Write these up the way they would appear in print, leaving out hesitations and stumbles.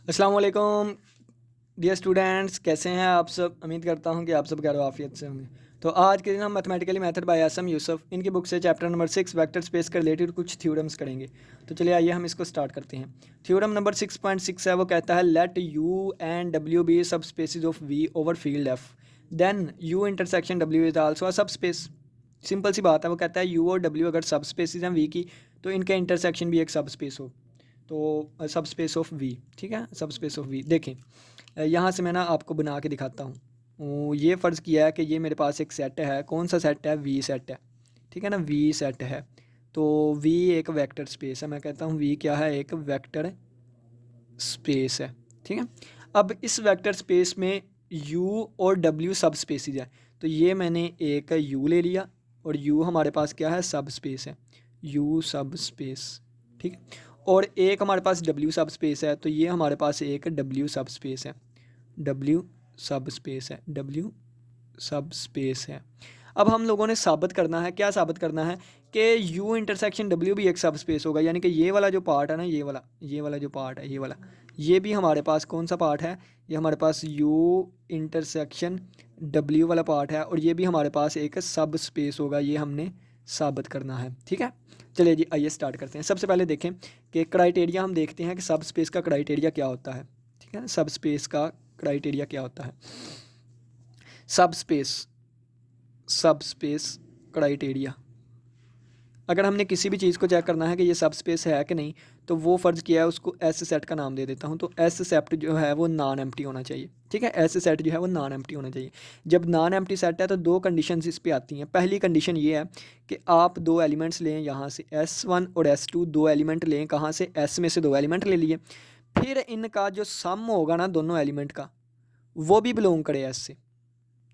अस्सलाम वालेकुम dear students, कैसे हैं आप सब। उम्मीद करता हूं कि आप सब खैर आफियत से होंगे। तो आज के दिन हम mathematically method by S M Yusuf इनकी बुक से चैप्टर नंबर 6 वेक्टर स्पेस के रिलेटेड कुछ थ्योरम्स करेंगे। तो चलिए आइए हम इसको स्टार्ट करते हैं। थ्योरम नंबर 6.6 है, वो कहता है let U and W be sub spaces of V over field F, then U intersection W is also a sub space. Simple सी बात है, वो कहता है यू और डब्ल्यू अगर सब स्पेसिस हैं वी की, तो इनका इंटरसेक्शन भी एक सब स्पेस हो। तो सब स्पेस ऑफ वी, ठीक है, सब स्पेस ऑफ वी। देखें, यहाँ से मैं ना आपको बना के दिखाता हूँ। ये फ़र्ज़ किया है कि ये मेरे पास एक सेट है। कौन सा सेट है? वी सेट है, ठीक है ना, वी सेट है। तो वी एक वेक्टर स्पेस है। मैं कहता हूँ वी क्या है? एक वेक्टर स्पेस है, ठीक है। अब इस वेक्टर स्पेस में यू और डब्ल्यू सब स्पेसिस है। तो ये मैंने एक यू ले लिया और यू हमारे पास क्या है? सब स्पेस है, यू सब स्पेस, ठीक है। और एक हमारे पास डब्ल्यू सब स्पेस है, तो ये हमारे पास एक डब्ल्यू सब स्पेस है, डब्ल्यू सब स्पेस है, डब्ल्यू सब स्पेस है। अब हम लोगों ने साबित करना है, क्या साबित करना है? कि यू इंटरसेक्शन डब्ल्यू भी एक सब स्पेस होगा। यानी कि ये वाला जो पार्ट है ना, ये वाला जो पार्ट है, ये वाला, ये भी हमारे पास कौन सा पार्ट है? ये हमारे पास यू इंटरसेक्शन डब्ल्यू वाला पार्ट है, और ये भी हमारे पास एक सब स्पेस होगा। ये हमने साबित करना है, ठीक है। चलिए जी, आइए स्टार्ट करते हैं। सबसे पहले देखें कि क्राइटेरिया हम देखते हैं कि सब स्पेस का क्राइटेरिया क्या होता है, ठीक है। सब स्पेस का क्राइटेरिया क्या होता है? सब स्पेस क्राइटेरिया, अगर हमने किसी भी चीज़ को चेक करना है कि ये सब स्पेस है कि नहीं, तो वो फ़र्ज़ किया है, उसको एस सेट का नाम दे देता हूँ। तो एस सेट जो है वो नॉन एम्प्टी होना चाहिए, ठीक है। एस सेट जो है वो नॉन एम्प्टी होना चाहिए। जब नॉन एम्प्टी सेट है तो दो कंडीशंस इस पे आती हैं। पहली कंडीशन ये है कि आप दो एलिमेंट्स लें यहाँ से, S1 और S2 दो एलिमेंट लें। कहाँ से? S में से दो एलिमेंट ले लिए। फिर इनका जो सम होगा ना दोनों एलिमेंट का, वो भी बिलोंग करे एस से,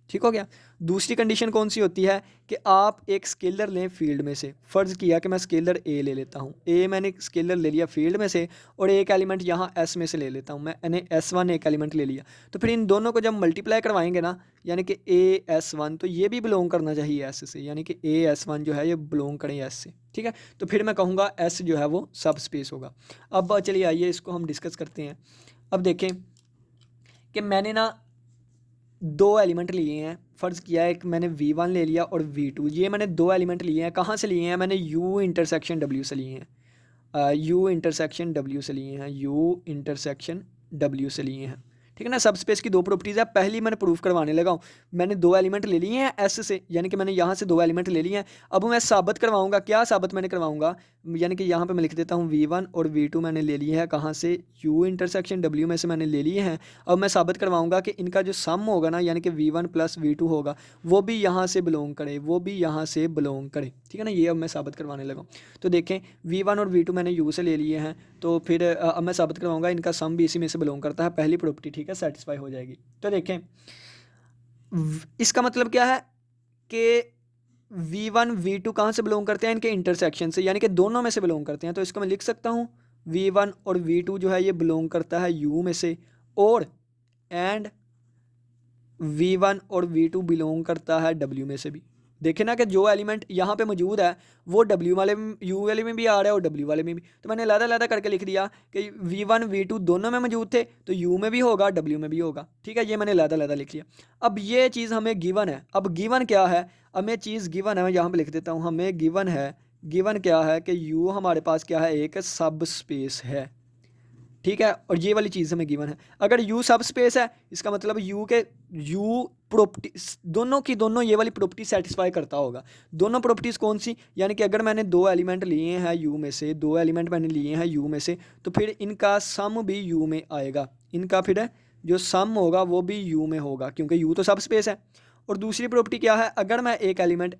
ठीक हो गया। दूसरी कंडीशन कौन सी होती है? कि आप एक स्केलर लें फील्ड में से। फ़र्ज़ किया कि मैं स्केलर ए ले लेता हूँ, ए मैंने स्केलर ले लिया फील्ड में से, और एक एलिमेंट यहाँ एस में से ले लेता हूँ। मैंने S1 एक एलिमेंट ले लिया। तो फिर इन दोनों को जब मल्टीप्लाई करवाएंगे ना, यानी कि A S1, तो ये भी बिलोंग करना चाहिए एस से, यानी कि A S1 जो है ये बिलोंग करें एस से, ठीक है। तो फिर मैं कहूँगा एस जो है वो सब स्पेस होगा। अब चलिए आइए इसको हम डिस्कस करते हैं। अब देखें कि मैंने ना दो एलिमेंट लिए हैं। फ़र्ज़ किया है, एक मैंने V1 ले लिया और V2, ये मैंने दो एलिमेंट लिए हैं। कहाँ से लिए हैं? मैंने U इंटरसेक्शन W से लिए हैं। U इंटरसेक्शन W से लिए हैं, U इंटरसेक्शन W से लिए हैं, ठीक है ना। सब स्पेस की दो प्रॉपर्टीज़ है। पहली मैंने प्रूफ करवाने लगा हूँ। मैंने दो एलिमेंट ले लिए हैं S से, यानी कि मैंने यहाँ से दो एलिमेंट ले लिए हैं। अब मैं साबित करवाऊँगा। क्या साबित मैंने करवाऊँगा? यानी कि यहाँ पे मैं लिख देता हूँ V1 और V2 मैंने ले लिए हैं। कहाँ से? U इंटरसेक्शन W में से मैंने ले लिए हैं। अब मैं साबित करवाऊँगा कि इनका जो सम होगा ना, यानी कि V1 प्लस V2 होगा, वो भी यहाँ से बिलोंग करे, वो भी यहाँ से बिलोंग करे, ठीक है ना। ये अब मैं साबित करवाने लगा हूँ। तो देखें, V1 और V2 मैंने U से ले लिए हैं, तो फिर अब मैं साबित करवाऊँगा इनका सम भी इसी में से बिलोंग करता है। पहली प्रॉपर्टी, ठीक है, सेटिस्फाई हो जाएगी। तो देखें, इसका मतलब क्या है कि V1 V2 कहाँ से बिलोंग करते हैं? इनके इंटरसेक्शन से, यानी कि दोनों में से बिलोंग करते हैं। तो इसको मैं लिख सकता हूँ V1 और V2 जो है ये बिलोंग करता है U में से, और एंड V1 और V2 बिलोंग करता है W में से भी। देखे ना कि जो एलिमेंट यहाँ पे मौजूद है वो W वाले में, U वाले में भी आ रहा है और W वाले में भी। तो मैंने अलग-अलग करके लिख दिया कि V1 V2 दोनों में मौजूद थे, तो U में भी होगा, W में भी होगा, ठीक है। ये मैंने अलग-अलग लिख लिया। अब ये चीज़ हमें गिवन है। अब गिवन क्या है? हमें चीज़ गिवन है, मैं यहाँ पे लिख देता हूँ। हमें गिवन है, गिवन क्या है कि U हमारे पास क्या है? एक सब स्पेस है, ठीक है। और ये वाली चीज़ हमें गिवन है। अगर U सब स्पेस है, इसका मतलब U प्रॉपर्टी, दोनों की दोनों ये वाली प्रॉपर्टी सेटिस्फाई करता होगा। दोनों प्रॉपर्टीज़ कौन सी? यानी कि अगर मैंने दो एलिमेंट लिए हैं U में से, दो एलिमेंट मैंने लिए हैं U में से, तो फिर इनका सम भी U में आएगा। इनका फिर जो सम होगा वो भी U में होगा, क्योंकि U तो सब स्पेस है। और दूसरी प्रॉपर्टी क्या है? अगर मैं एक एलिमेंट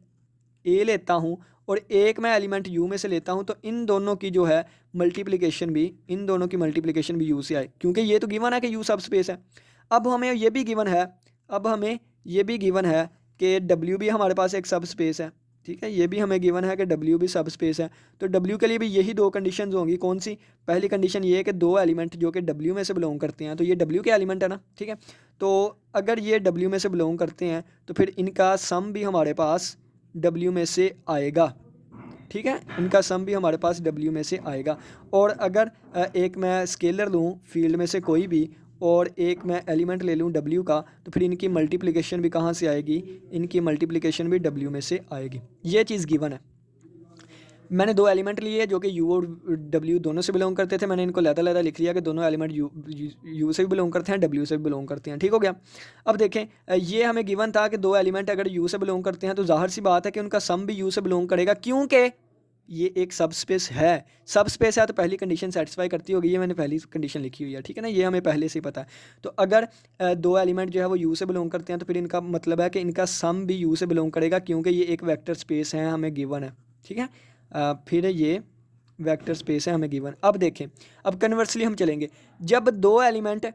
ए लेता हूँ और एक मैं एलिमेंट यू में से लेता हूँ, तो इन दोनों की जो है मल्टीप्लिकेशन भी, इन दोनों की मल्टीप्लिकेशन भी यू से आए, क्योंकि ये तो गिवन है कि यू सब स्पेस है। अब हमें ये भी गिवन है, अब हमें ये भी गिवन है कि डब्ल्यू भी हमारे पास एक सब स्पेस है, ठीक है। ये भी हमें गिवन है कि डब्ल्यू भी सब स्पेस है। तो डब्ल्यू के लिए भी यही दो कंडीशंस होंगी। कौन सी? पहली कंडीशन ये है कि दो एलिमेंट जो कि डब्ल्यू में से बिलोंग करते हैं, तो ये डब्ल्यू के एलिमेंट है ना, ठीक है। तो अगर ये डब्ल्यू में से बिलोंग करते हैं, तो फिर इनका सम भी हमारे पास W में से आएगा, ठीक है, इनका सम भी हमारे पास W में से आएगा। और अगर एक मैं स्केलर लूँ फील्ड में से कोई भी और एक मैं एलिमेंट ले लूँ W का, तो फिर इनकी मल्टीप्लिकेशन भी कहाँ से आएगी, इनकी मल्टीप्लिकेशन भी W में से आएगी। ये चीज़ गिवन है। मैंने दो एलिमेंट लिए जो कि U और W दोनों से बिलोंग करते थे, मैंने इनको लहदा लिख लिया कि दोनों एलिमेंट U से भी बिलोंग करते हैं, W से भी बिलोंग करते हैं। ठीक हो गया। अब देखें, ये हमें गिवन था कि दो एलिमेंट अगर U से बिलोंग करते हैं तो जाहिर सी बात है कि उनका सम भी U से बिलोंग करेगा, क्योंकि ये एक सब स्पेस है। सब स्पेस है तो पहली कंडीशन सेटिस्फाई करती होगी, ये मैंने पहली कंडीशन लिखी हुई है, ठीक है ना, ये हमें पहले से ही पता है। तो अगर दो एलिमेंट जो है वो U से बिलोंग करते हैं तो फिर इनका मतलब है कि इनका सम भी U से बिलोंग करेगा, क्योंकि ये एक वेक्टर स्पेस है, हमें गिवन है। ठीक है, फिर ये वेक्टर स्पेस है हमें गिवन। अब देखें, अब कन्वर्सली हम चलेंगे। जब दो एलिमेंट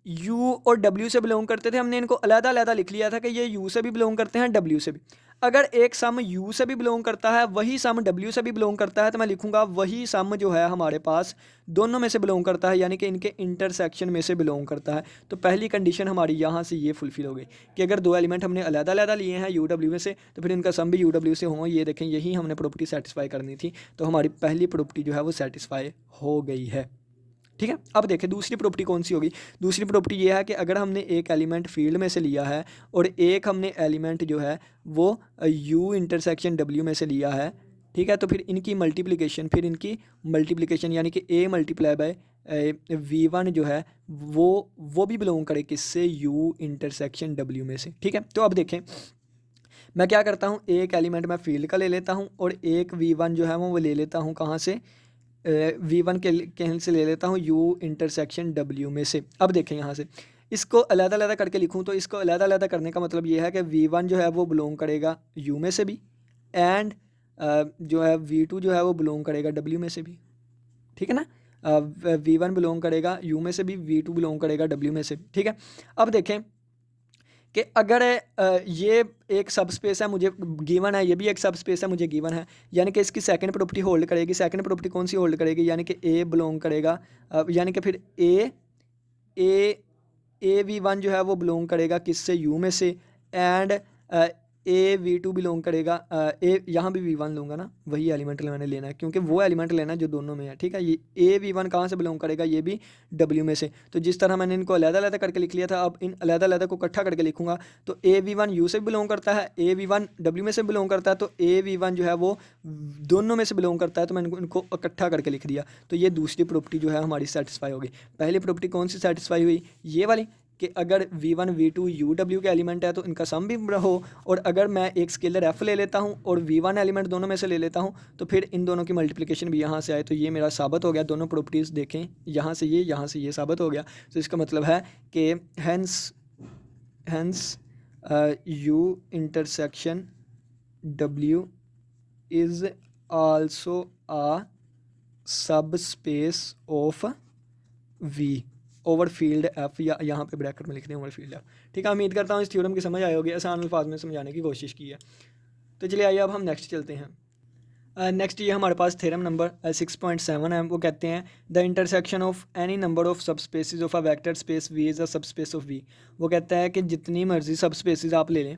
U और W से बिलोंग करते थे, हमने इनको अलग-अलग लिख लिया था कि ये U से भी बिलोंग करते हैं, W से भी। अगर एक सम U से भी बिलोंग करता है, वही सम W से भी बिलोंग करता है, तो मैं लिखूंगा वही सम जो है हमारे पास दोनों में से बिलोंग करता है, यानी कि इनके इंटरसेक्शन में से बिलोंग करता है। तो पहली कंडीशन हमारी यहाँ से ये फुलफिल हो गई कि अगर दो एलिमेंट हमने अलग-अलग लिए हैं UW में से, तो फिर इनका सम भी UW से हो। ये देखें, यही हमने प्रॉपर्टी सेटिस्फाई करनी थी, तो हमारी पहली प्रॉपर्टी जो है वो सेटिस्फाई हो गई है। ठीक है, अब देखें दूसरी प्रॉपर्टी कौन सी होगी। दूसरी प्रॉपर्टी ये है कि अगर हमने एक एलिमेंट फील्ड में से लिया है और एक हमने एलिमेंट जो है वो U इंटरसेक्शन W में से लिया है, ठीक है, तो फिर इनकी मल्टीप्लिकेशन यानी कि A मल्टीप्लाई बाय V1 जो है वो भी बिलोंग करे किससे, U इंटरसेक्शन W में से। ठीक है, तो अब देखें, मैं क्या करता हूँ, एक एलिमेंट मैं फील्ड का ले लेता हूँ और एक V1 जो है वो ले लेता हूँ कहाँ से, V1 के से ले लेता हूँ U इंटरसेक्शन W में से। अब देखें यहाँ से इसको अलग-अलग करके लिखूँ, तो इसको अलग-अलग करने का मतलब ये है कि V1 जो है वो बिलोंग करेगा U में से भी, एंड जो है V2 जो है वो बिलोंग करेगा W में से भी। ठीक है ना, V1 बिलोंग करेगा U में से भी, V2 बिलोंग करेगा W में से भी। ठीक है, अब देखें कि अगर ये एक सब स्पेस है, मुझे गिवन है, ये भी एक सब स्पेस है, मुझे गिवन है, यानी कि इसकी सेकंड प्रॉपर्टी होल्ड करेगी। सेकंड प्रॉपर्टी कौन सी होल्ड करेगी, यानी कि A बिलोंग करेगा, यानी कि फिर ए V1 जो है वो बिलोंग करेगा किससे, U में से, एंड A V2 बिलोंग करेगा, यहाँ भी V1 लूँगा ना, वही एलिमेंट मैंने लेना है क्योंकि वो एलिमेंट लेना है जो दोनों में है। ठीक है, ये A V1 कहाँ से बिलोंग करेगा, ये भी W में से। तो जिस तरह मैंने इनको अलग-अलग करके लिख लिया था, अब इन अलग-अलग को इकट्ठा करके लिखूंगा, तो A V1 U से बिलोंग करता है, A V1 W में से बिलोंग करता है, तो A V1 जो है वो दोनों में से बिलोंग करता है, तो मैंने इनको इकट्ठा करके लिख दिया। तो ये दूसरी प्रॉपर्टी जो है हमारी सेटिस्फाई होगी। पहली प्रॉपर्टी कौन सी सेटिस्फाई हुई, ये वाली, कि अगर V1 V2 UW के एलिमेंट है तो इनका सम भी हो, और अगर मैं एक स्केलर F ले लेता हूँ और V1 एलिमेंट दोनों में से ले लेता हूँ, तो फिर इन दोनों की मल्टीप्लिकेशन भी यहाँ से आए, तो ये मेरा साबित हो गया। दोनों प्रॉपर्टीज़ देखें, यहाँ से ये साबित हो गया। तो इसका मतलब है कि hence U intersection W is also a सब space of V over field F, या यहाँ पे ब्रैकेट में लिख दें ओवर फील्ड F। ठीक है, उम्मीद करता हूँ इस थ्योरम की समझ आई होगी, आसान अल्फाज में समझाने की कोशिश की है। तो चलिए आइए अब हम नेक्स्ट चलते हैं। नेक्स्ट ये हमारे पास थ्योरम नंबर 6.7 है। वो कहते हैं the intersection of any number of sub spaces of a vector space V is a sub space of V। वो कहता है कि जितनी मर्जी सब स्पेसिस आप ले लें,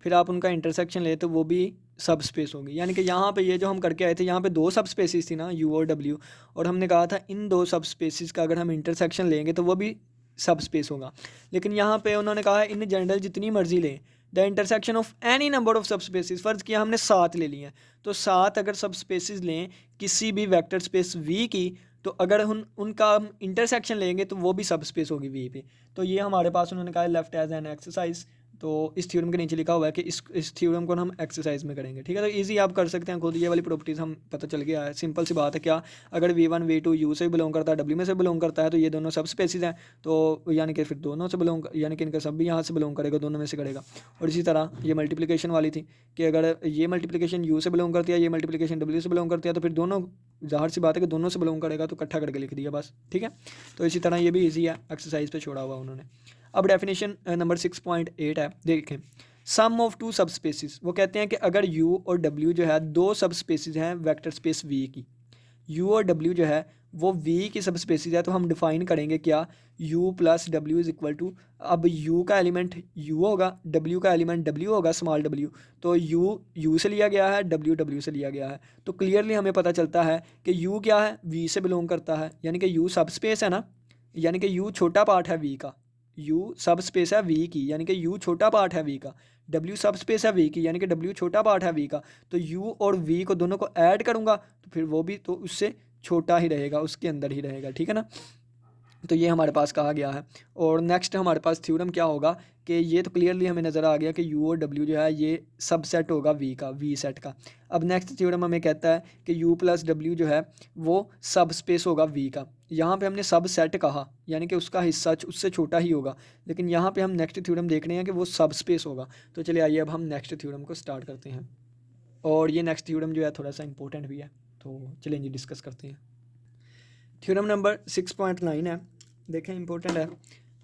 फिर आप उनका इंटरसेक्शन लें तो वो भी सब स्पेस होगी। यानी कि यहाँ पे ये जो हम करके आए थे, यहाँ पे दो सब स्पेसिस थी ना, U और W, और हमने कहा था इन दो सब स्पेसिस का अगर हम इंटरसेक्शन लेंगे तो वो भी सब स्पेस होगा। लेकिन यहाँ पे उन्होंने कहा है इन जनरल जितनी मर्जी लें, the intersection of any number of sub spaces, फ़र्ज़ किया हमने 7 ले लिए हैं, तो 7 अगर सब स्पेसिस लें किसी भी वेक्टर स्पेस V की, तो अगर उनका हम इंटरसेक्शन लेंगे तो वो भी सब स्पेस होगी V पे। तो ये हमारे पास उन्होंने कहा है लेफ्ट एज एन एक्सरसाइज। तो इस थ्योरम के नीचे लिखा हुआ है कि इस थ्योरम को हम एक्सरसाइज में करेंगे। ठीक है, तो इजी आप कर सकते हैं खुद, ये वाली प्रॉपर्टीज़ हम पता चल गया है, सिंपल सी बात है। क्या, अगर V1 V2 U से बिलोंग करता है, W में से बिलोंग करता है, तो ये दोनों सब स्पेसिस हैं, तो यानी कि फिर दोनों से बिलोंग, यानी कि इनका सब भी यहाँ से बिलोंग करेगा, दोनों में से करेगा। और इसी तरह ये मल्टीप्लिकेशन वाली थी कि अगर ये मल्टीप्लिकेशन U से बिलोंग करती है, ये मल्टीप्लिकेशन W से बिलोंग करती है, तो फिर दोनों, ज़ाहिर सी बात है कि दोनों से बिलोंग करेगा, तो इकट्ठा करके लिख दिया बस। ठीक है, तो इसी तरह ये भी ईजी है, एक्सरसाइज पे छोड़ा हुआ उन्होंने। अब डेफिनेशन नंबर 6.8 है, देखें, सम ऑफ टू सब स्पेसिस। वो कहते हैं कि अगर U और W जो है दो सब स्पेसिस हैं वेक्टर स्पेस V की, U और W जो है वो v की सब स्पेसिस है, तो हम डिफाइन करेंगे क्या, u प्लस डब्ल्यू इज इक्वल टू, अब u का एलिमेंट u होगा, w का एलिमेंट w होगा, स्मॉल w, तो u से लिया गया है, w से लिया गया है। तो क्लियरली हमें पता चलता है कि u क्या है, v से बिलोंग करता है, यानी कि u सब स्पेस है ना, यानी कि u छोटा पार्ट है v का, u सब स्पेस है v की, यानी कि u छोटा पार्ट है v का, w सब स्पेस है v की, यानी कि w छोटा पार्ट है v का। तो u और v को दोनों को ऐड करूँगा तो फिर वो भी तो उससे छोटा ही रहेगा, उसके अंदर ही रहेगा, ठीक है ना। तो ये हमारे पास कहा गया है। और नेक्स्ट हमारे पास थ्योरम क्या होगा कि ये तो क्लियरली हमें नज़र आ गया कि u और w जो है ये सबसेट होगा v का, v सेट का। अब नेक्स्ट थ्योरम हमें कहता है कि u प्लस w जो है वो सब स्पेस होगा v का। यहाँ पे हमने सब सेट कहा, यानी कि उसका हिस्सा उससे छोटा ही होगा, लेकिन यहाँ पे हम नेक्स्ट थ्योरम देख रहे हैं कि वो सब स्पेस होगा। तो चलिए आइए अब हम नेक्स्ट थ्योरम को स्टार्ट करते हैं, और ये नेक्स्ट थ्योरम जो है थोड़ा सा इंपॉर्टेंट भी है, तो चलिए जी डिस्कस करते हैं। थ्योरम नंबर 6.9 है, देखें इंपॉर्टेंट है।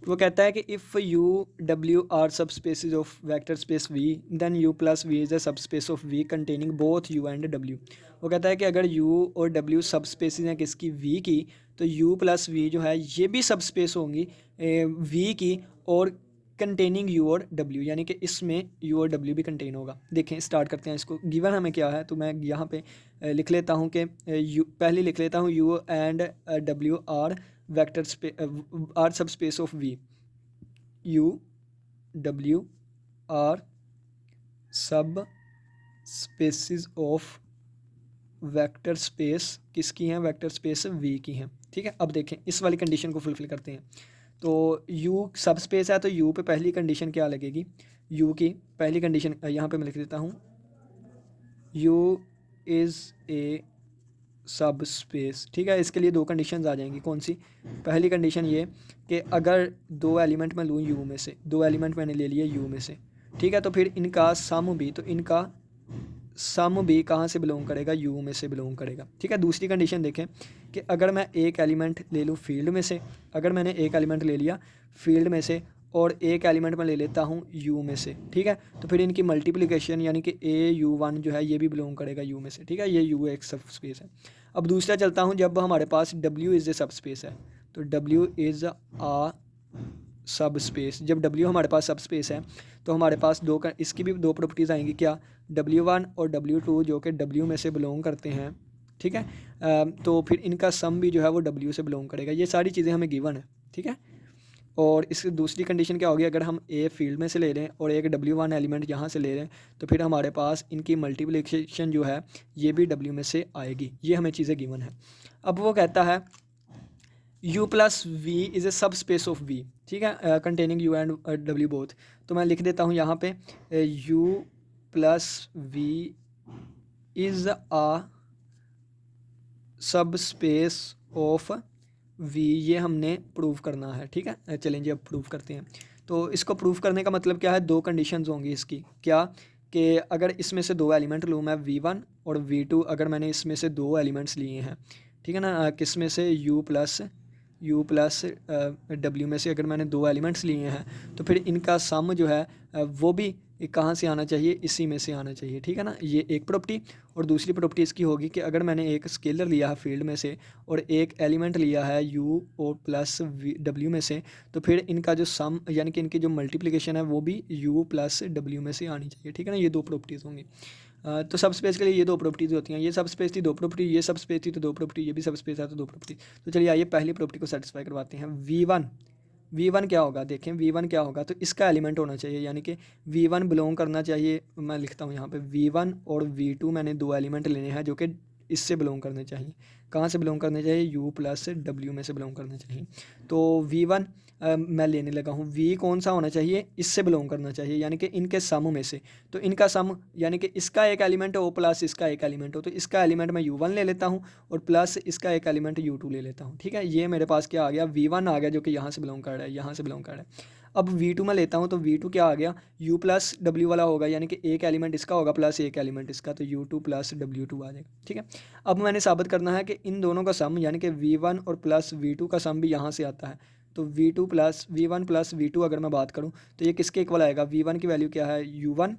वो कहता है कि if U W are sub spaces of vector space V, then U plus we is a sub space of we containing both you and W. वो कहता है कि अगर यू और डब्ल्यू सब स्पेसिस हैं किसकी, वी की, तो यू प्लस वी जो है ये भी सब स्पेस होंगी वी की, और कंटेनिंग यू और डब्ल्यू, यानी कि इसमें यू और डब्ल्यू भी कंटेन होगा। देखें स्टार्ट करते हैं इसको। गिवन हमें क्या है, तो मैं यहाँ पे लिख लेता हूँ कि यू, पहले लिख लेता हूँ U and W are vector are sub space of V, U W are sub spaces of vector space किसकी हैं, वेक्टर स्पेस वी की हैं, ठीक है। अब देखें इस वाली कंडीशन को फुलफिल करते हैं। तो u सब स्पेस है, तो u पे पहली कंडीशन क्या लगेगी, u की पहली कंडीशन यहाँ पे मैं लिख देता हूँ, u इज़ ए सब स्पेस, ठीक है। इसके लिए दो कंडीशंस आ जाएंगी, कौन सी, पहली कंडीशन ये कि अगर दो एलिमेंट मैं लूँ u में से, दो एलिमेंट मैंने ले लिए u में से, ठीक है, तो फिर इनका सम भी, तो इनका सम भी कहाँ से बिलोंग करेगा, u में से बिलोंग करेगा, ठीक है। दूसरी कंडीशन देखें कि अगर मैं एक एलिमेंट ले लूँ फील्ड में से, अगर मैंने एक एलिमेंट ले लिया फील्ड में से और एक एलिमेंट मैं ले लेता हूँ u में से, ठीक है, तो फिर इनकी मल्टीप्लिकेशन यानी कि au1 जो है ये भी बिलोंग करेगा u में से, ठीक है। ये u एक सब स्पेस है। अब दूसरा चलता हूँ, जब हमारे पास w इज़ ए सब स्पेस है, तो w इज़ आ सब स्पेस, जब w हमारे पास सब स्पेस है तो हमारे पास इसकी भी दो प्रॉपर्टीज़ आएंगी, क्या, w1 और w2 जो कि w में से बिलोंग करते हैं, ठीक है। तो फिर इनका सम भी जो है वो w से बिलोंग करेगा। ये सारी चीज़ें हमें गिवन है, ठीक है। और इसकी दूसरी कंडीशन क्या होगी, अगर हम a फील्ड में से ले रहे हैं और एक w1 एलिमेंट यहाँ से ले रहे हैं, तो फिर हमारे पास इनकी मल्टीप्लिकेशन जो है ये भी w में से आएगी। ये हमें चीज़ें गिवन है। अब वो कहता है u plus we is a सब स्पेस ऑफ v, ठीक है, containing u and w both. तो मैं लिख देता हूँ यहाँ पे u plus we is a सब स्पेस ऑफ v, ये हमने प्रूव करना है, ठीक है। चलेंगे अब प्रूव करते हैं। तो इसको प्रूव करने का मतलब क्या है, दो कंडीशंस होंगी इसकी, क्या कि अगर इसमें से दो एलिमेंट लूँ मैं v1 और v2, अगर मैंने इसमें से दो एलिमेंट्स लिए हैं, ठीक है ना, किस में से u प्लस w में से अगर मैंने दो एलिमेंट्स लिए हैं, तो फिर इनका सम जो है वो भी कहाँ से आना चाहिए, इसी में से आना चाहिए, ठीक है ना। ये एक प्रॉपर्टी। और दूसरी प्रॉपर्टी इसकी होगी कि अगर मैंने एक स्केलर लिया है फील्ड में से और एक एलिमेंट लिया है u और प्लस w में से, तो फिर इनका जो सम यानी कि इनकी जो मल्टीप्लिकेशन है वो भी u प्लस w में से आनी चाहिए, ठीक है ना। ये दो प्रॉपर्टीज़ होंगी। तो सब स्पेस के लिए ये दो प्रॉपर्टीज़ होती हैं, ये सब स्पेस थी दो प्रॉपर्टी, ये सब स्पेस थी तो दो प्रॉपर्टी, ये भी सब स्पेस है तो दो प्रॉपर्टी। तो चलिए आइए पहली प्रॉपर्टी को सेटिस्फाई करवाते हैं। v1 क्या होगा, देखें v1 क्या होगा, तो इसका एलिमेंट होना चाहिए, यानी कि v1 बिलोंग करना चाहिए, मैं लिखता हूँ यहाँ पे v1 और v2 मैंने दो एलिमेंट लेने हैं जो कि इससे बिलोंग करने चाहिए। कहाँ से बिलोंग करने चाहिए, u प्लस w में से बिलोंग करने चाहिए। तो v1 मैं लेने लगा हूँ, v कौन सा होना चाहिए, इससे बिलोंग करना चाहिए, यानी कि इनके सम में से। तो इनका सम यानी कि इसका एक एलिमेंट हो प्लस इसका एक एलिमेंट हो, तो इसका एलिमेंट मैं u1 ले लेता हूँ और प्लस इसका एक एलिमेंट u2 ले लेता हूँ, ठीक है। ये मेरे पास क्या आ गया, v1 आ गया जो कि यहाँ से बिलोंग कर रहा है, यहाँ से बिलोंग कर रहा है। अब v2 में लेता हूँ तो v2 क्या आ गया, u प्लस w वाला होगा, यानी कि एक एलिमेंट इसका होगा प्लस एक एलिमेंट इसका, तो u2 प्लस w2 आ जाएगा, ठीक है। अब मैंने साबित करना है कि इन दोनों का सम यानी कि v1 और प्लस v2 का सम भी यहाँ से आता है। तो v1 प्लस v2 अगर मैं बात करूँ तो ये किसके इक्वल आएगा, v1 की वैल्यू क्या है, u1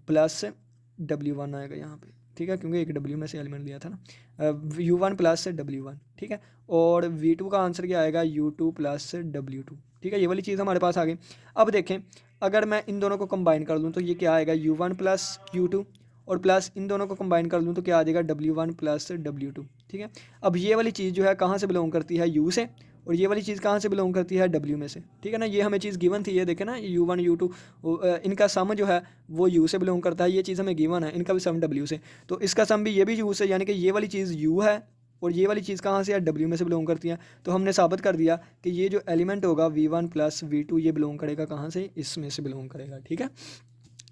प्लस w1 आएगा यहाँ पे, ठीक है, क्योंकि एक w में से एलिमेंट लिया था ना। U1 प्लस W1, ठीक है। और V2 का आंसर क्या आएगा, U2 प्लस W2, ठीक है। ये वाली चीज़ हमारे पास आ गई। अब देखें अगर मैं इन दोनों को कंबाइन कर लूँ तो ये क्या आएगा, U1 प्लस U2, और प्लस इन दोनों को कंबाइन कर लूँ तो क्या आ जाएगा, W1 प्लस W2, ठीक है। अब ये वाली चीज़ जो है कहाँ से बिलोंग करती है, U से, और ये वाली चीज़ कहाँ से बिलोंग करती है, W में से, ठीक है ना। ये हमें चीज़ गिवन थी, ये देखें ना, U1 U2 इनका सम जो है वो U से बिलोंग करता है, ये चीज़ हमें गिवन है, इनका भी सम W से, तो इसका सम भी ये भी U से, यानी कि ये वाली चीज़ U है और ये वाली चीज़ कहाँ से है, W में से बिलोंग करती है। तो हमने साबित कर दिया कि ये जो एलिमेंट होगा V1 प्लस V2 ये बिलोंग करेगा कहाँ से, इसमें से बिलोंग करेगा, ठीक है।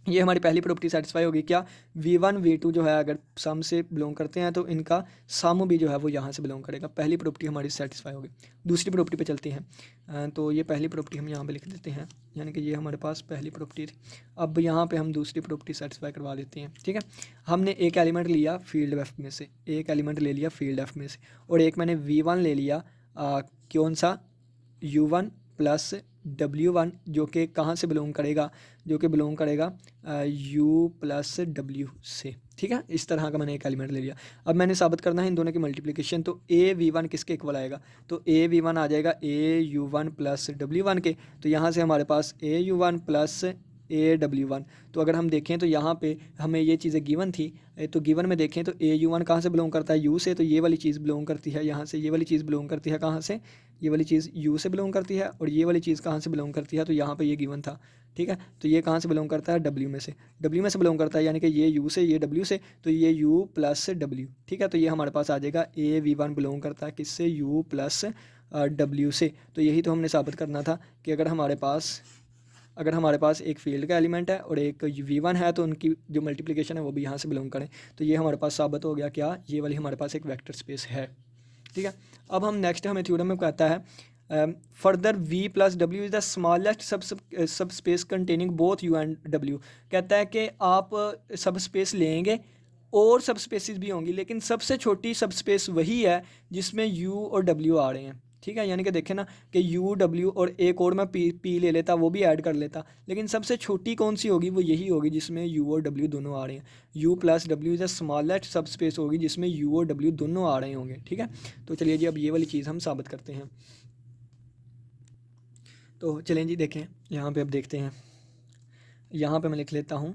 ये हमारी पहली प्रॉपर्टी सेटिस्फाई होगी। क्या, V1 V2 जो है अगर सम से बिलोंग करते हैं तो इनका सम भी जो है वो यहाँ से बिलोंग करेगा, पहली प्रॉपर्टी हमारी सेटिस्फाई होगी। दूसरी प्रॉपर्टी पे चलते हैं। तो ये पहली प्रॉपर्टी हम यहाँ पे लिख देते हैं, यानी कि ये हमारे पास पहली प्रॉपर्टी थी। अब यहाँ पे हम दूसरी प्रॉपर्टी सेटिस्फाई करवा देते हैं, ठीक है। हमने एक एलिमेंट लिया फील्ड एफ में से, एक एलिमेंट ले लिया फील्ड एफ में से, और एक मैंने V1 ले लिया कौन सा, U1 प्लस W1, जो कि कहाँ से बिलोंग करेगा, जो कि बिलोंग करेगा U प्लस W से, ठीक है। इस तरह का मैंने एक एलिमेंट ले लिया। अब मैंने साबित करना है इन दोनों की मल्टीप्लिकेशन, तो AV1 किसके इक्वल आएगा, तो AV1 आ जाएगा AU1 प्लस W1 के। तो यहाँ से हमारे पास AU1 प्लस AW1, तो अगर हम देखें तो यहाँ पे हमें ये चीज़ें गिवन थी, तो गिवन में देखें तो AU1 कहाँ से बिलोंग करता है, U से, तो ये वाली चीज़ बिलोंग करती है यहाँ से, ये वाली चीज़ बिलोंग करती है कहाँ से, ये वाली चीज़ U से बिलोंग करती है, और ये वाली चीज़ कहाँ से बिलोंग करती है, तो यहाँ पे ये गिवन था, ठीक है। तो ये कहाँ से बिलोंग करता है, W में से, W में से बिलोंग करता है, यानी कि ये U से, ये W से, तो ये U प्लस W, ठीक है। तो ये हमारे पास आ जाएगा AV1 बिलोंग करता है किससे, U प्लस W से। तो यही तो हमने साबित करना था कि अगर हमारे पास एक फील्ड का एलिमेंट है और एक V1 है तो उनकी जो मल्टीप्लिकेशन है वो भी यहाँ से बिलोंग करें। तो ये हमारे पास साबित हो गया, क्या, ये वाली हमारे पास एक वेक्टर स्पेस है, ठीक है। अब हम नेक्स्ट हमें थ्योरम में कहता है further V plus W is the smallest sub space containing both U and W। कहता है कि आप सब स्पेस लेंगे और सब स्पेसिस भी होंगी, लेकिन सबसे छोटी सब स्पेस वही है जिसमें U और W आ रहे हैं, ठीक है। यानी कि देखें ना कि U W और एक और मैं P ले लेता, वो भी ऐड कर लेता, लेकिन सबसे छोटी कौन सी होगी, वो यही होगी जिसमें U और W दोनों आ रहे हैं। U plus W is a smallest sub space होगी जिसमें U और W दोनों आ रहे होंगे, ठीक है। तो चलिए जी अब ये वाली चीज़ हम साबित करते हैं। तो चलें जी देखें यहाँ पे, अब देखते हैं, यहाँ पे मैं लिख लेता हूँ।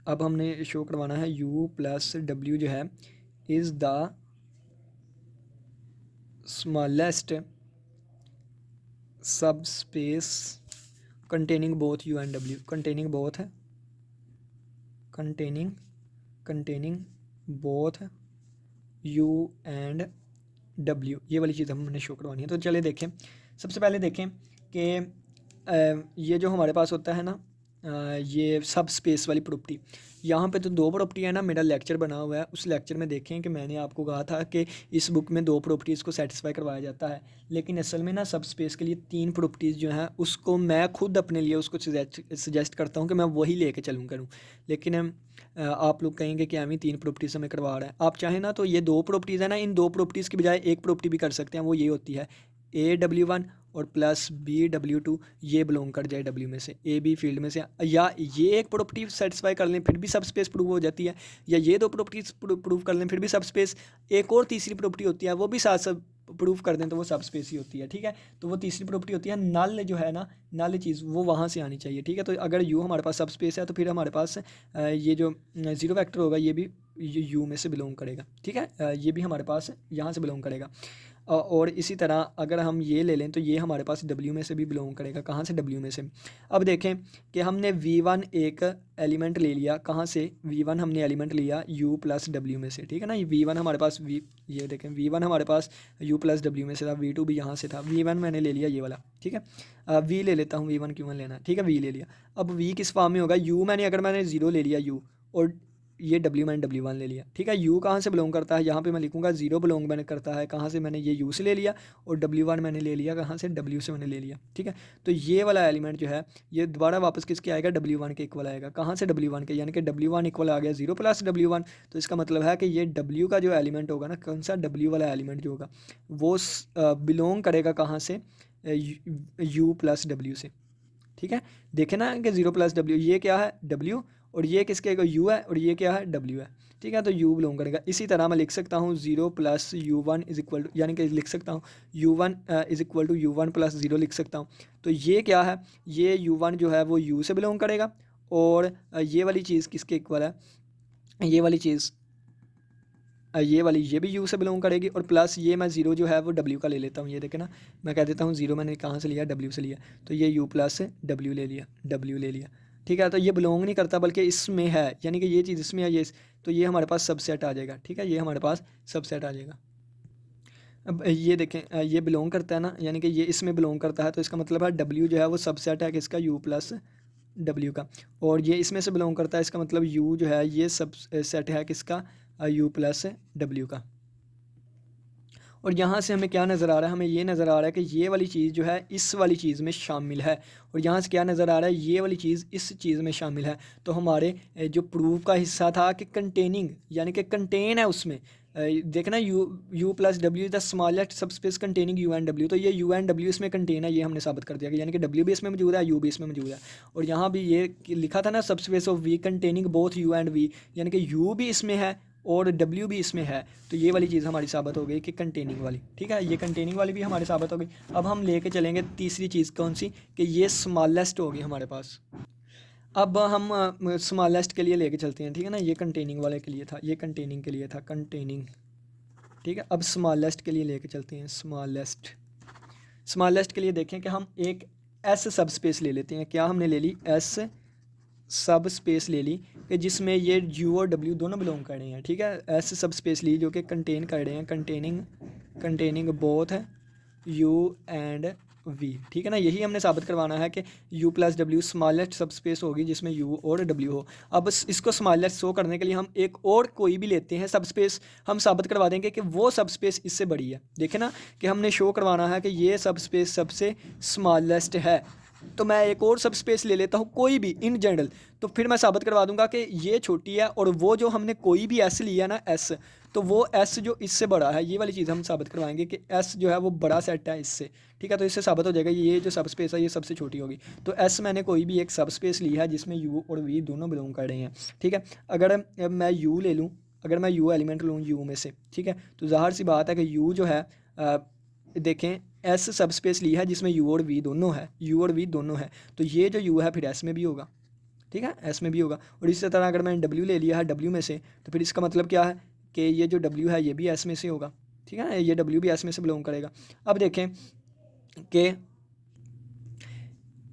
अब हमने शो करवाना है U प्लस W जो है is the smallest sub space containing both U and W, containing both है, containing both U and W, ये वाली चीज़ हमने शो करवानी है। तो चलिए देखें, सबसे पहले देखें कि ये जो हमारे पास होता है ना, ये सब स्पेस वाली प्रॉपर्टी, यहाँ पे तो दो प्रॉपर्टी है ना, मेरा लेक्चर बना हुआ है, उस लेक्चर में देखें कि मैंने आपको कहा था कि इस बुक में दो प्रॉपर्टीज़ को सेटिस्फाई करवाया जाता है, लेकिन असल में ना सब स्पेस के लिए तीन प्रॉपर्टीज़ जो हैं उसको मैं खुद अपने लिए उसको सजेस्ट करता हूँ कि मैं वही लेके चलूँ करूँ, लेकिन आप लोग कहेंगे कि हमें तीन प्रॉपर्टीज़ हमें करवा रहा है। आप चाहें ना तो ये दो प्रॉपर्टीज़ है ना, इन दो प्रॉपर्टीज़ की बजाय एक प्रॉपर्टी भी कर सकते हैं, वो ये होती है AW1 और प्लस BW2 ये बिलोंग कर जाए W में से, AB फील्ड में से, या ये एक प्रॉपर्टी सेटिस्फाई कर लें फिर भी सब स्पेस प्रूव हो जाती है, या ये दो प्रॉपर्टीज प्रूव कर लें फिर भी सब स्पेस, एक और तीसरी प्रॉपर्टी होती है वो भी साथ सब प्रूव कर दें तो वो सब स्पेस ही होती है, ठीक है। तो वो तीसरी प्रॉपर्टी होती है नल, जो है ना नल चीज़ वो वहाँ से आनी चाहिए, ठीक है। तो अगर U हमारे पास सब स्पेस है तो फिर हमारे पास ये जो ज़ीरो वेक्टर होगा ये भी U में से बिलोंग करेगा, ठीक है। ये भी हमारे पास यहाँ से बिलोंग करेगा। और इसी तरह अगर हम ये ले लें तो ये हमारे पास W में से भी बिलोंग करेगा, कहाँ से, W में से। अब देखें कि हमने V1 एक एलिमेंट ले लिया, कहाँ से, V1 हमने एलिमेंट लिया U प्लस W में से, ठीक है ना। ये V1 हमारे पास ये देखें V1 हमारे पास U प्लस W में से था, V2 भी यहाँ से था, V1 मैंने ले लिया ये वाला, ठीक है। V ले लेता हूँ, V1 क्यों लेना, ठीक है, V ले लिया। अब V किस फॉर्म में होगा, U अगर मैंने 0 ले लिया U, और ये मैंने W1 ले लिया, ठीक है। U कहाँ से बिलोंग करता है, यहाँ पे मैं लिखूँगा 0 बिलोंग मैंने करता है कहाँ से, मैंने ये U से ले लिया, और W1 मैंने ले लिया कहाँ से, W से मैंने ले लिया, ठीक है। तो ये वाला एलिमेंट जो है ये दोबारा वापस किसके आएगा, W1 के इक्वल आएगा, कहाँ से, W1 के, यानी कि W1 इक्वल आ गया 0 प्लस W1। तो इसका मतलब है कि ये W का जो एलिमेंट होगा ना, कौन सा, W वाला एलिमेंट जो होगा वो बिलोंग करेगा कहाँ से, U प्लस W से, ठीक है। देखें ना कि 0 प्लस W ये क्या है W, और ये किसके यू है और ये क्या है डब्ल्यू है, ठीक है। तो यू बिलोंग करेगा। इसी तरह मैं लिख सकता हूँ 0 plus u one is equal to, यानी कि लिख सकता हूँ u one is equal to u one plus 0 लिख सकता हूँ। तो ये क्या है, ये यू वन जो है वो यू से बिलोंग करेगा और ये वाली चीज़ किसके इक्वल है, ये वाली चीज़ ये वाली ये भी यू से बिलोंग करेगी और प्लस ये मैं ज़ीरो जो है वो डब्ल्यू का ले लेता हूँ। ये देखे ना, मैं कह देता हूँ ज़ीरो मैंने कहाँ से लिया, डब्ल्यू से लिया, तो ये यू प्लस डब्ल्यू ले लिया, डब्ल्यू ले लिया, ठीक है। तो ये बिलोंग नहीं करता बल्कि इसमें है, यानी कि ये चीज़ इसमें है, ये तो ये हमारे पास सबसेट आ जाएगा, ठीक है, ये हमारे पास सबसेट आ जाएगा। अब ये देखें ये बिलोंग करता है ना, यानी कि ये इसमें बिलोंग करता है, तो इसका मतलब है डब्ल्यू जो है वो सबसेट है किसका, यू प्लस डब्ल्यू का। और ये इसमें से बिलोंग करता है, इसका मतलब यू जो है ये सब सेट है किसका, यू प्लस डब्ल्यू का। और यहाँ से हमें क्या नज़र आ रहा है, हमें ये नज़र आ रहा है कि ये वाली चीज़ जो है इस वाली चीज़ में शामिल है, और यहाँ से क्या नज़र आ रहा है, ये वाली चीज़ इस चीज़ में शामिल है। तो हमारे जो प्रूफ का हिस्सा था कि कंटेनिंग, यानी कि कंटेन है उसमें, देखना U plus W the smallest sub space containing U and W, तो ये यू एंड डब्ल्यू इसमें कंटेन है, ये हमने साबित कर दिया कि यानी कि डब्ल्यू भी इसमें मौजूद है, यू भी इसमें मौजूद है। और यहाँ भी ये लिखा था ना सब space of we containing both you and v, यानी कि यू भी इसमें है और डब्ल्यू भी इसमें है। तो ये वाली चीज़ हमारी साबित हो गई कि कंटेनिंग वाली, ठीक है, ये कंटेनिंग वाली भी हमारी साबित हो गई। अब हम लेके चलेंगे तीसरी चीज़ कौन सी, कि ये स्मॉलेस्ट होगी हमारे पास। अब हम स्मॉलेस्ट के लिए लेके चलते हैं, ठीक है ना, ये कंटेनिंग वाले के लिए था, ये कंटेनिंग के लिए था, कंटेनिंग, ठीक है। अब स्मॉलेस्ट के लिए लेके चलते हैं, स्मॉलेस्ट, स्मॉलेस्ट के लिए देखें कि हम एक एस सब स्पेस ले लेते हैं। क्या हमने ले ली, एस सब स्पेस ले ली कि जिसमें ये यू और डब्ल्यू दोनों बिलोंग कर रहे हैं, ठीक है। एस सब स्पेस ली जो कि कंटेन कर रहे हैं, कंटेनिंग बोथ है यू एंड वी, ठीक है ना। यही हमने साबित करवाना है कि you plus W smallest sub space होगी जिसमें यू और डब्ल्यू हो। अब इसको स्मॉलेस्ट शो करने के लिए हम एक और कोई भी लेते हैं सब स्पेस, हम साबित करवा देंगे कि वो सब स्पेस इससे बड़ी है। देखें ना कि हमने शो करवाना है कि ये सब स्पेस सबसे स्मॉलेस्ट है, तो मैं एक और सब स्पेस ले लेता हूँ कोई भी इन जनरल, तो फिर मैं साबित करवा दूंगा कि ये छोटी है और वो जो हमने कोई भी एस लिया ना एस, तो वो एस जो इससे बड़ा है, ये वाली चीज़ हम साबित करवाएंगे कि एस जो है वो बड़ा सेट है इससे, ठीक है। तो इससे साबित हो जाएगा ये जो सब स्पेस है ये सबसे छोटी होगी। तो एस मैंने कोई भी एक सब स्पेस ली है जिसमें यू और वी दोनों बिलोंग कर रहे हैं, ठीक है। अगर मैं यू ले लूँ, अगर मैं यू एलिमेंट लूँ यू में से, ठीक है, तो ज़ाहिर सी बात है कि यू जो है देखें एस सब स्पेस ली है जिसमें यू और वी दोनों है, यू और वी दोनों है, तो ये जो यू है फिर एस में भी होगा, ठीक है, एस में भी होगा। और इसी तरह अगर मैंने डब्ल्यू ले लिया है डब्ल्यू में से, तो फिर इसका मतलब क्या है कि ये जो डब्ल्यू है ये भी एस में से होगा, ठीक है, ये डब्ल्यू भी एस में से बिलोंग करेगा। अब देखें कि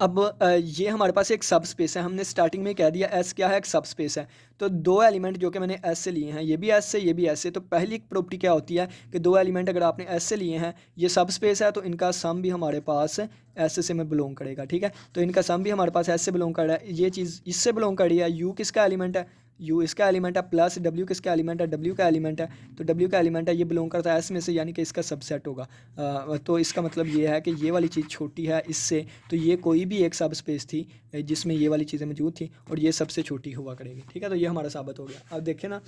अब ये हमारे पास एक सब स्पेस है, हमने स्टार्टिंग में कह दिया एस क्या है, एक सब स्पेस है। तो दो एलिमेंट जो कि मैंने एस से लिए हैं, ये भी एस से ये भी एस से, तो पहली प्रॉपर्टी क्या होती है कि दो एलिमेंट अगर आपने एस से लिए हैं, ये सब स्पेस है, तो इनका सम भी हमारे पास एस से में बिलोंग करेगा, ठीक है। तो इनका सम भी हमारे पास एस से बिलोंग कर रहा है, ये चीज़ इससे बिलोंग कर रही है। यू किसका एलिमेंट है, यू इसका एलिमेंट है, प्लस डब्ल्यू किसका एलिमेंट है, डब्ल्यू का एलिमेंट है, तो डब्ल्यू का एलिमेंट है, ये बिलोंग करता है एस में से, यानी कि इसका सबसेट होगा। तो इसका मतलब ये है कि ये वाली चीज़ छोटी है इससे, तो ये कोई भी एक सब स्पेस थी जिसमें ये वाली चीज़ें मौजूद थी और ये सबसे छोटी हुआ करेगी, ठीक है। तो ये हमारा साबित हो गया। अब देखें ना,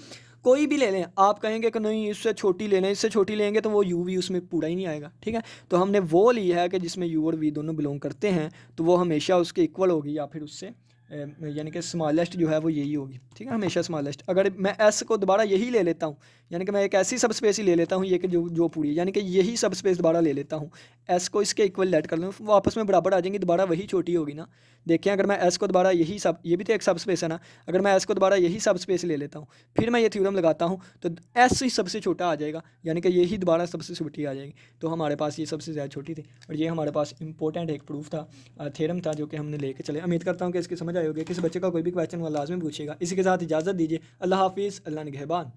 कोई भी ले लें, आप कहेंगे कि नहीं इससे छोटी ले लें, इससे छोटी लेंगे तो वो यू वी उसमें पूरा ही नहीं आएगा, ठीक है। तो हमने वो ली है कि जिसमें यू और वी दोनों बिलोंग करते हैं, तो वो हमेशा उसके इक्वल होगी या फिर उससे यानी कि स्मॉलेस्ट जो है वो यही होगी, ठीक है, हमेशा स्मॉलेस्ट। अगर मैं एस को दोबारा यही ले लेता हूँ, यानी कि मैं एक ऐसी सब स्पेस ही ले लेता हूँ ये कि जो पूरी, यानी कि यही सब स्पेस दोबारा ले लेता हूँ, एस को इसके इक्वल लेट कर लूँ, वो आपस में बराबर आ जाएंगी, दोबारा वही छोटी होगी ना। देखें अगर मैं एस को दोबारा यही सब, ये भी तो एक सब स्पेस है ना, अगर मैं एस को दोबारा यही सब स्पेस ले लेता हूँ, फिर मैं ये थ्योरम लगाता हूँ, तो एस ही सबसे छोटा आ जाएगा, यानी कि यही दोबारा सबसे छोटी आ जाएगी। तो हमारे पास ये सबसे ज़्यादा छोटी थी, और ये हमारे पास इंपॉर्टेंट एक प्रूफ था, थ्योरम था, जो कि हमने लेके चले। उम्मीद करता हूँ कि इसकी समझ आई होगी। किसी बच्चे का कोई भी क्वेश्चन हुआ लाजमी पूछेगा। इसी के साथ इजाज़त दीजिए। अल्लाह हाफिज़, अल्लाह निगहबान।